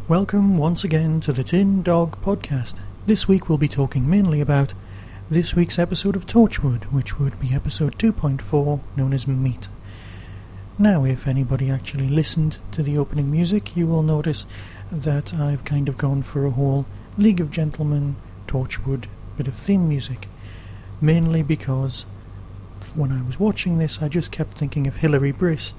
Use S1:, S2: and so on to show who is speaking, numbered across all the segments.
S1: Welcome once again to the Tin Dog Podcast. This week we'll be talking mainly about this week's episode of Torchwood, which would be episode 2.4, known as Meat. Now, if anybody actually listened to the opening music, you will notice that I've kind of gone for a whole League of Gentlemen, Torchwood bit of theme music. Mainly because when I was watching this, I just kept thinking of Hilary Briss,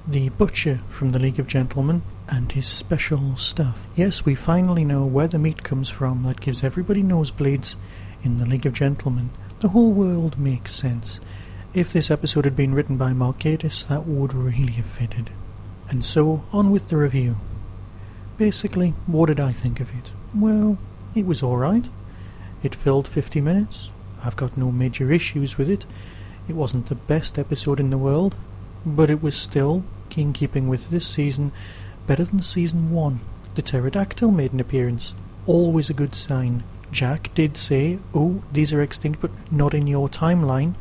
S1: the butcher from the League of Gentlemen, and his special stuff. Yes, we finally know where the meat comes from that gives everybody nosebleeds in the League of Gentlemen. The whole world makes sense. If this episode had been written by Mark Gatiss, that would really have fitted. And so, on with the review. Basically, what did I think of it? Well, it was alright. It filled 50 minutes. I've got no major issues with it. It wasn't the best episode in the world, but it was still, in keeping with this season, better than season 1. The pterodactyl made an appearance. Always a good sign. Jack did say, "Oh, these are extinct, but not in your timeline."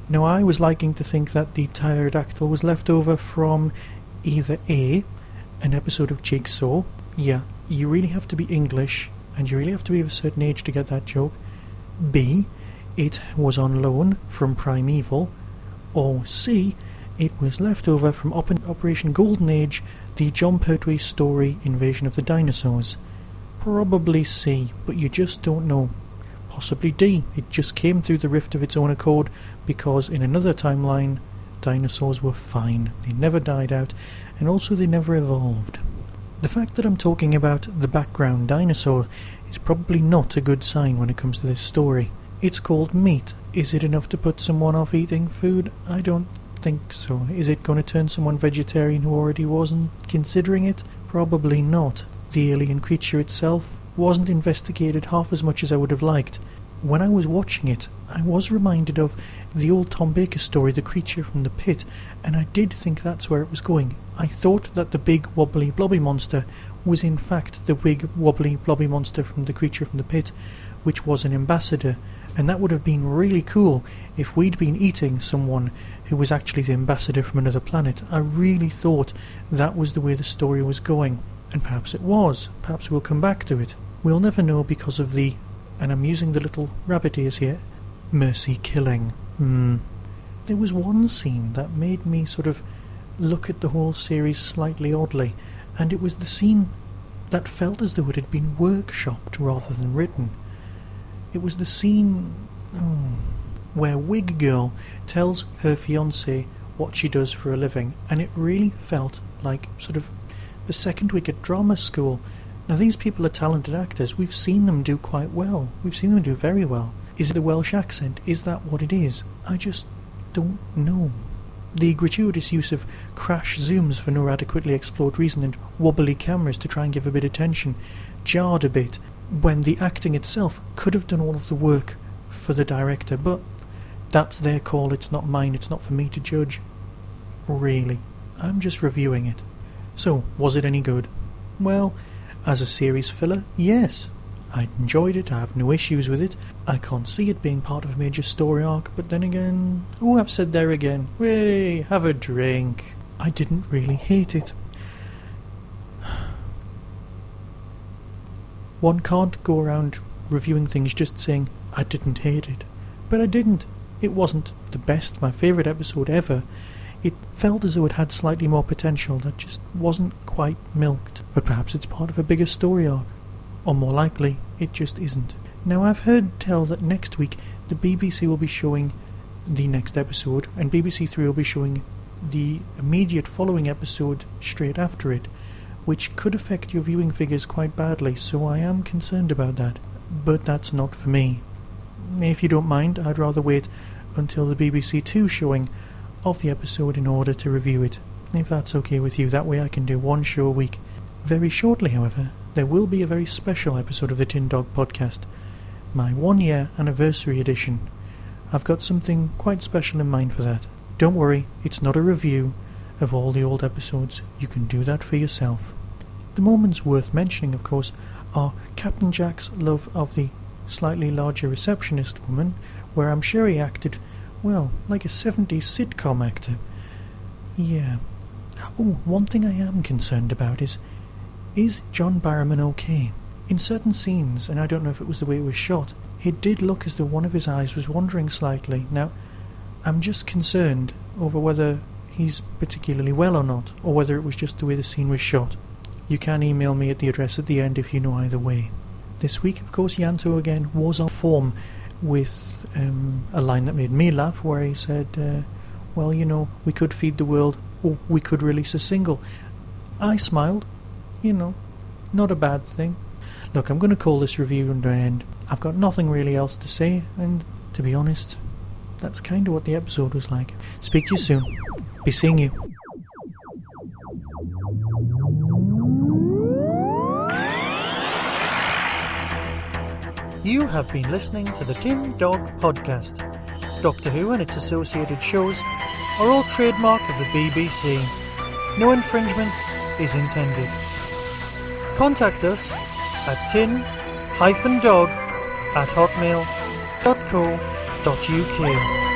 S1: Now, I was liking to think that the pterodactyl was left over from either A, an episode of Jigsaw. Yeah, you really have to be English, and you really have to be of a certain age to get that joke. B, it was on loan from Primeval. Or C, it was left over from Operation Golden Age, the John Pertwee story, Invasion of the Dinosaurs. Probably C, but you just don't know. Possibly D, it just came through the rift of its own accord, because in another timeline, dinosaurs were fine. They never died out, and also they never evolved. The fact that I'm talking about the background dinosaur is probably not a good sign when it comes to this story. It's called Meat. Is it enough to put someone off eating food? I don't think so. Is it going to turn someone vegetarian who already wasn't considering it? Probably not. The alien creature itself wasn't investigated half as much as I would have liked. When I was watching it, I was reminded of the old Tom Baker story, The Creature from the Pit, and I did think that's where it was going. I thought that the big wobbly blobby monster was in fact the big wobbly blobby monster from The Creature from the Pit, which was an ambassador, and that would have been really cool if we'd been eating someone who was actually the ambassador from another planet. I really thought that was the way the story was going, and perhaps it was. Perhaps we'll come back to it. We'll never know because of the, and I'm using the little rabbit ears here, mercy killing. There was one scene that made me sort of look at the whole series slightly oddly, and it was the scene that felt as though it had been workshopped rather than written. It was the scene where Wig Girl tells her fiancé what she does for a living, and it really felt like sort of the second week at drama school. Now, these people are talented actors. We've seen them do quite well. We've seen them do very well. Is it the Welsh accent? Is that what it is? I just don't know. The gratuitous use of crash zooms for no adequately explored reason and wobbly cameras to try and give a bit of tension jarred a bit, when the acting itself could have done all of the work for the director, but that's their call, it's not mine, it's not for me to judge. Really, I'm just reviewing it. So, was it any good? Well, as a series filler, yes. I enjoyed it, I have no issues with it. I can't see it being part of a major story arc, but then again... Oh, I've said there again. Hey, have a drink. I didn't really hate it. One can't go around reviewing things just saying, I didn't hate it. But I didn't. It wasn't the best, my favourite episode ever. It felt as though it had slightly more potential that just wasn't quite milked. But perhaps it's part of a bigger story arc. Or more likely, it just isn't. Now, I've heard tell that next week the BBC will be showing the next episode, and BBC 3 will be showing the immediate following episode straight after it, which could affect your viewing figures quite badly, so I am concerned about that. But that's not for me. If you don't mind, I'd rather wait until the BBC 2 showing of the episode in order to review it. If that's okay with you, that way I can do one show a week. Very shortly, however, there will be a very special episode of the Tin Dog Podcast, my 1-year anniversary edition. I've got something quite special in mind for that. Don't worry, it's not a review of all the old episodes. You can do that for yourself. The moments worth mentioning, of course, or Captain Jack's love of the slightly larger receptionist woman, where I'm sure he acted, well, like a 70s sitcom actor. Yeah. Oh, one thing I am concerned about is John Barrowman okay? In certain scenes, and I don't know if it was the way it was shot, it did look as though one of his eyes was wandering slightly. Now, I'm just concerned over whether he's particularly well or not, or whether it was just the way the scene was shot. You can email me at the address at the end if you know either way. This week, of course, Yanto again was on form with a line that made me laugh, where he said, well, you know, we could feed the world, or we could release a single. I smiled. You know, not a bad thing. Look, I'm going to call this review under an end. I've got nothing really else to say, and to be honest, that's kind of what the episode was like. Speak to you soon. Be seeing you. You have been listening to the Tin Dog Podcast. Doctor Who and its associated shows are all trademark of the BBC. No infringement is intended. Contact us at tin-dog@hotmail.co.uk.